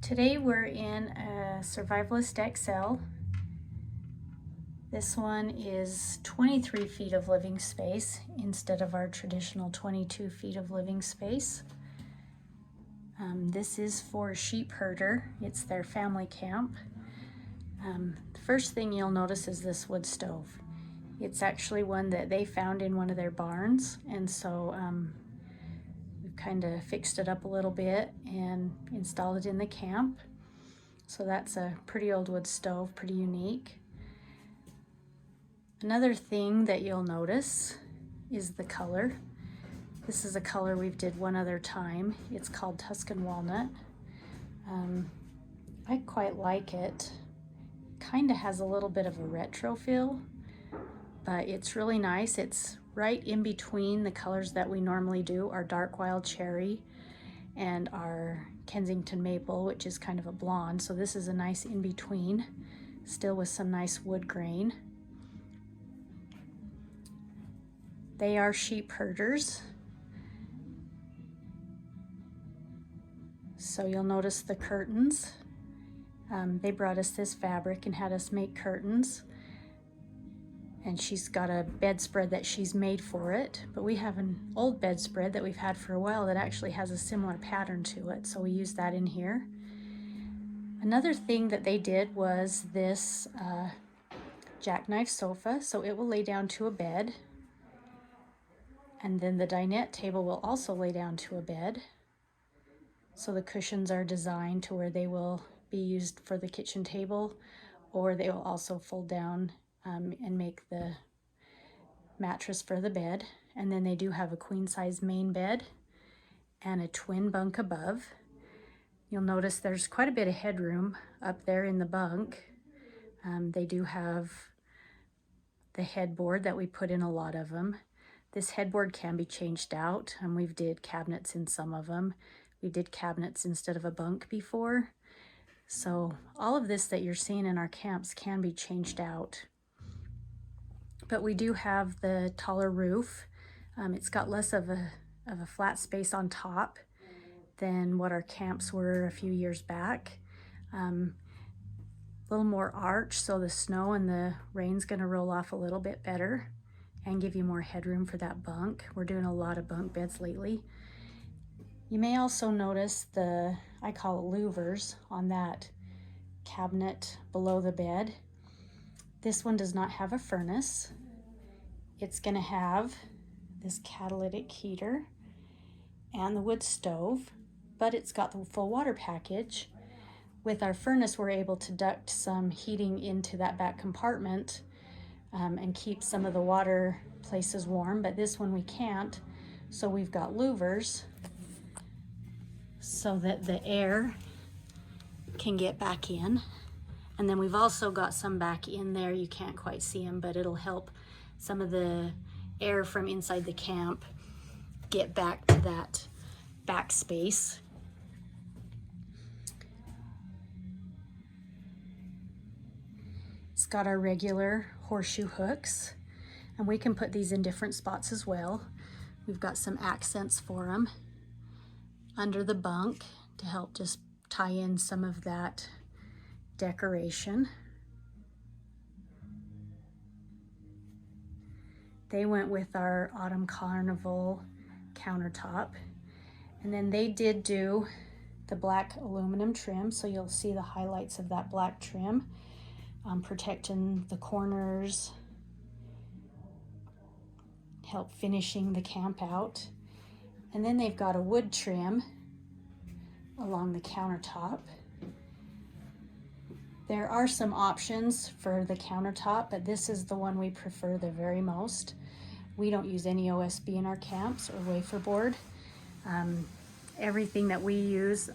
Today we're in a Survivalist XL. This one is 23 feet of living space instead of our traditional 22 feet of living space. This is for a sheep herder. It's their family camp. The first thing you'll notice is this wood stove. It's actually one that they found in one of their barns, and so we've kind of fixed it up a little bit and installed it in the camp. So that's a pretty old wood stove, pretty unique. Another thing that you'll notice is the color. This is a color we've did one other time. It's called Tuscan Walnut. I quite like it. Kind of has a little bit of a retro feel, but it's really nice. It's right in between the colors that we normally do, our dark wild cherry and our Kensington maple, which is kind of a blonde. So this is a nice in between, still with some nice wood grain. They are sheep herders. So you'll notice the curtains. They brought us this fabric and had us make curtains. And she's got a bedspread that she's made for it, but we have an old bedspread that we've had for a while that actually has a similar pattern to it, so we use that in here. Another thing that they did was this jackknife sofa, so it will lay down to a bed, and then the dinette table will also lay down to a bed. So the cushions are designed to where they will be used for the kitchen table, or they will also fold down and make the mattress for the bed. And then they do have a queen size main bed and a twin bunk above. You'll notice there's quite a bit of headroom up there in the bunk. They do have the headboard that we put in a lot of them. This headboard can be changed out, and we've did cabinets in some of them. We did cabinets instead of a bunk before. So all of this that you're seeing in our camps can be changed out. But we do have the taller roof. It's got less of a flat space on top than what our camps were a few years back. A little more arch, so the snow and the rain's gonna roll off a little bit better and give you more headroom for that bunk. We're doing a lot of bunk beds lately. You may also notice I call it louvers, on that cabinet below the bed. This one does not have a furnace. It's gonna have this catalytic heater and the wood stove, but it's got the full water package. With our furnace, we're able to duct some heating into that back compartment and keep some of the water places warm, but this one we can't. So we've got louvers so that the air can get back in. And then we've also got some back in there. You can't quite see them, but it'll help some of the air from inside the camp get back to that back space. It's got our regular horseshoe hooks, and we can put these in different spots as well. We've got some accents for them under the bunk to help just tie in some of that decoration. They went with our Autumn Carnival countertop, and then they did do the black aluminum trim, so you'll see the highlights of that black trim, protecting the corners, help finishing the camp out. And then they've got a wood trim along the countertop. There are some options for the countertop, but this is the one we prefer the very most. We don't use any OSB in our camps or wafer board. Everything that we use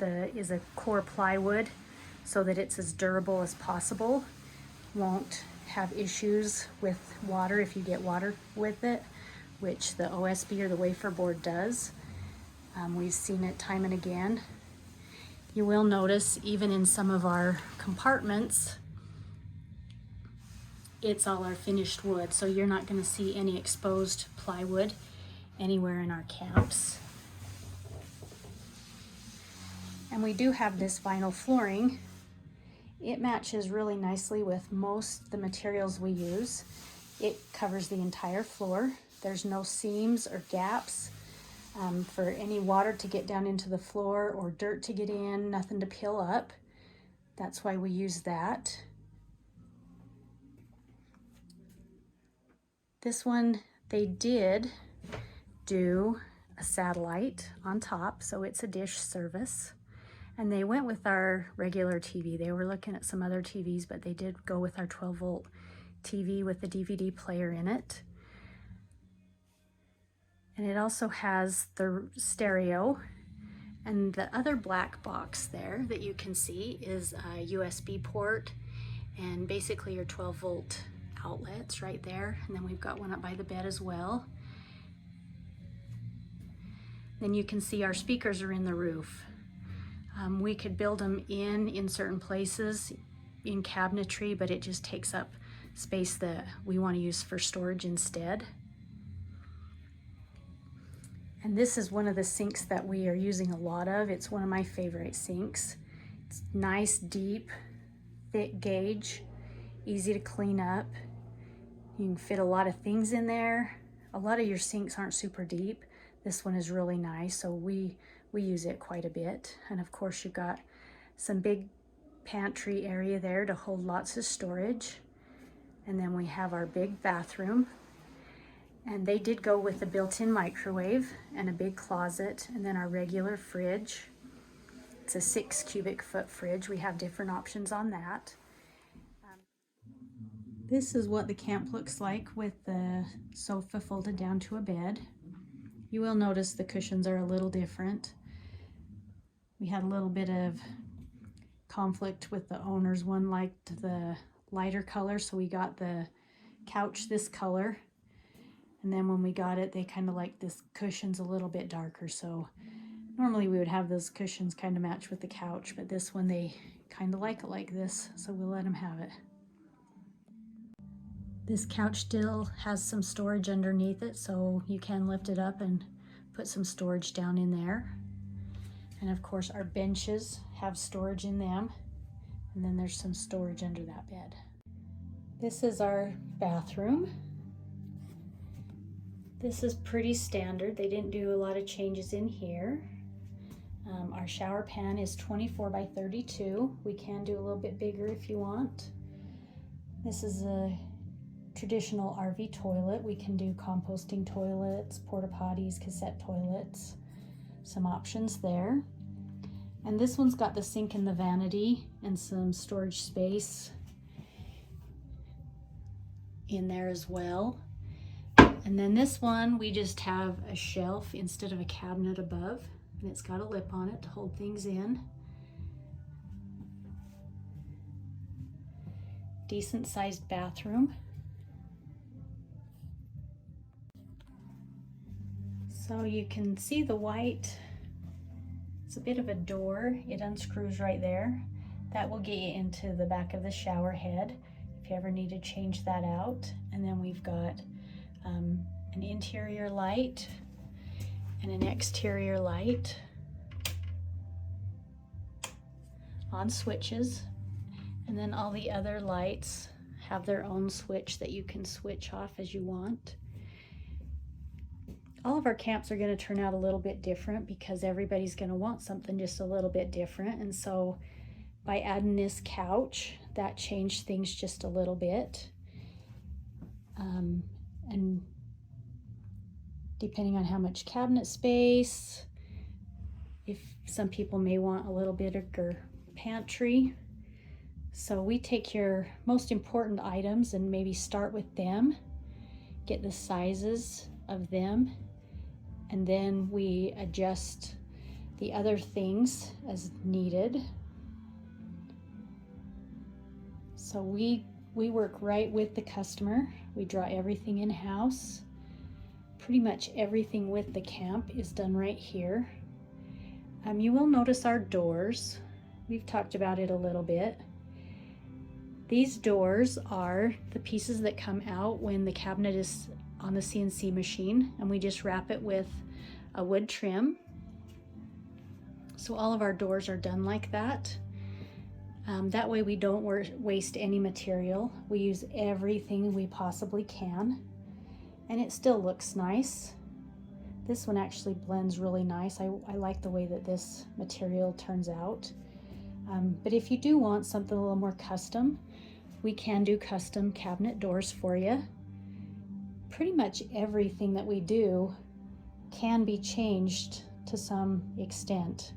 is a core plywood so that it's as durable as possible. Won't have issues with water if you get water with it, which the OSB or the wafer board does. We've seen it time and again. You will notice even in some of our compartments, it's all our finished wood, so you're not going to see any exposed plywood anywhere in our camps. And we do have this vinyl flooring. It matches really nicely with most of the materials we use. It covers the entire floor. There's no seams or gaps for any water to get down into the floor or dirt to get in, nothing to peel up. That's why we use that. This one, they did do a satellite on top, so it's a dish service. And they went with our regular TV. They were looking at some other TVs, but they did go with our 12-volt TV with the DVD player in it. And it also has the stereo. And the other black box there that you can see is a USB port and basically your 12-volt outlets right there. And then we've got one up by the bed as well. Then you can see our speakers are in the roof. We could build them in certain places in cabinetry, but it just takes up space that we want to use for storage instead. And this is one of the sinks that we are using a lot of. It's one of my favorite sinks. It's nice, deep, thick gauge, easy to clean up. You can fit a lot of things in there. A lot of your sinks aren't super deep. This one is really nice, so we use it quite a bit. And of course, you've got some big pantry area there to hold lots of storage. And then we have our big bathroom. And they did go with a built-in microwave and a big closet, and then our regular fridge. It's a 6 cubic foot fridge. We have different options on that. This is what the camp looks like with the sofa folded down to a bed. You will notice the cushions are a little different. We had a little bit of conflict with the owners. One liked the lighter color, so we got the couch this color. And then when we got it, they kind of liked this cushions a little bit darker. So normally we would have those cushions kind of match with the couch, but this one they kind of like it like this, so we'll let them have it. This couch still has some storage underneath it, so you can lift it up and put some storage down in there. And of course our benches have storage in them, and then there's some storage under that bed. This is our bathroom. This is pretty standard. They didn't do a lot of changes in here. Our shower pan is 24 by 32. We can do a little bit bigger if you want. This is a traditional RV toilet. We can do composting toilets, porta potties, cassette toilets, some options there. And this one's got the sink and the vanity and some storage space in there as well. And then this one, we just have a shelf instead of a cabinet above, and it's got a lip on it to hold things in. Decent sized bathroom. So you can see the white, it's a bit of a door. It unscrews right there. That will get you into the back of the shower head if you ever need to change that out. And then we've got an interior light and an exterior light on switches. And then all the other lights have their own switch that you can switch off as you want. All of our camps are going to turn out a little bit different because everybody's going to want something just a little bit different. And so by adding this couch, that changed things just a little bit. And depending on how much cabinet space, if some people may want a little bit bigger pantry. So we take your most important items and maybe start with them, get the sizes of them, and then we adjust the other things as needed. So we work right with the customer. We draw everything in-house. Pretty much everything with the camp is done right here. You will notice our doors. We've talked about it a little bit. These doors are the pieces that come out when the cabinet is on the CNC machine, and we just wrap it with a wood trim. So all of our doors are done like that. That way we don't waste any material. We use everything we possibly can, and it still looks nice. This one actually blends really nice. I like the way that this material turns out. But if you do want something a little more custom, we can do custom cabinet doors for you. Pretty much everything that we do can be changed to some extent.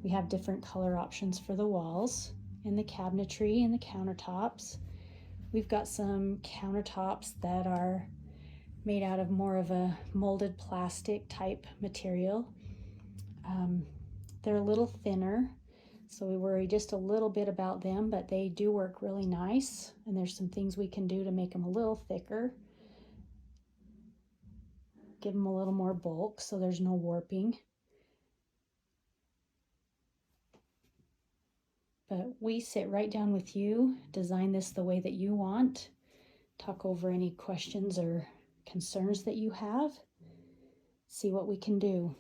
We have different color options for the walls and the cabinetry and the countertops. We've got some countertops that are made out of more of a molded plastic type material. They're a little thinner, so we worry just a little bit about them, but they do work really nice, and there's some things we can do to make them a little thicker. Give them a little more bulk so there's no warping. But we sit right down with you, design this the way that you want, talk over any questions or concerns that you have, see what we can do.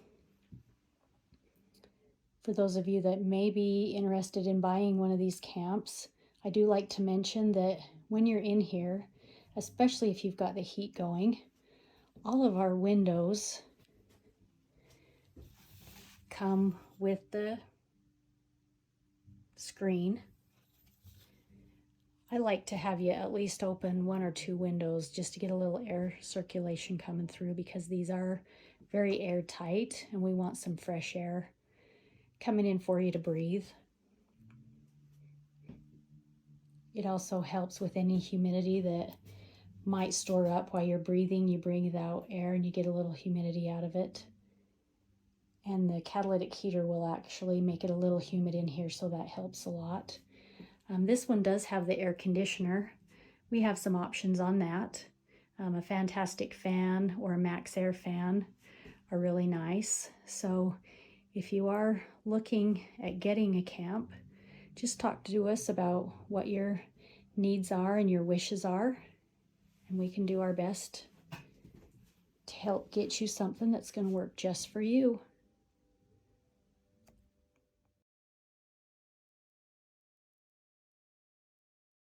For those of you that may be interested in buying one of these camps, I do like to mention that when you're in here, especially if you've got the heat going, all of our windows come with the screen. I like to have you at least open 1 or 2 windows just to get a little air circulation coming through, because these are very airtight and we want some fresh air coming in for you to breathe. It also helps with any humidity that might store up while you're breathing. You breathe out air and you get a little humidity out of it. And the catalytic heater will actually make it a little humid in here, so that helps a lot. This one does have the air conditioner. We have some options on that. A Fantastic fan or a Max Air fan are really nice. So if you are looking at getting a camp, just talk to us about what your needs are and your wishes are, and we can do our best to help get you something that's going to work just for you.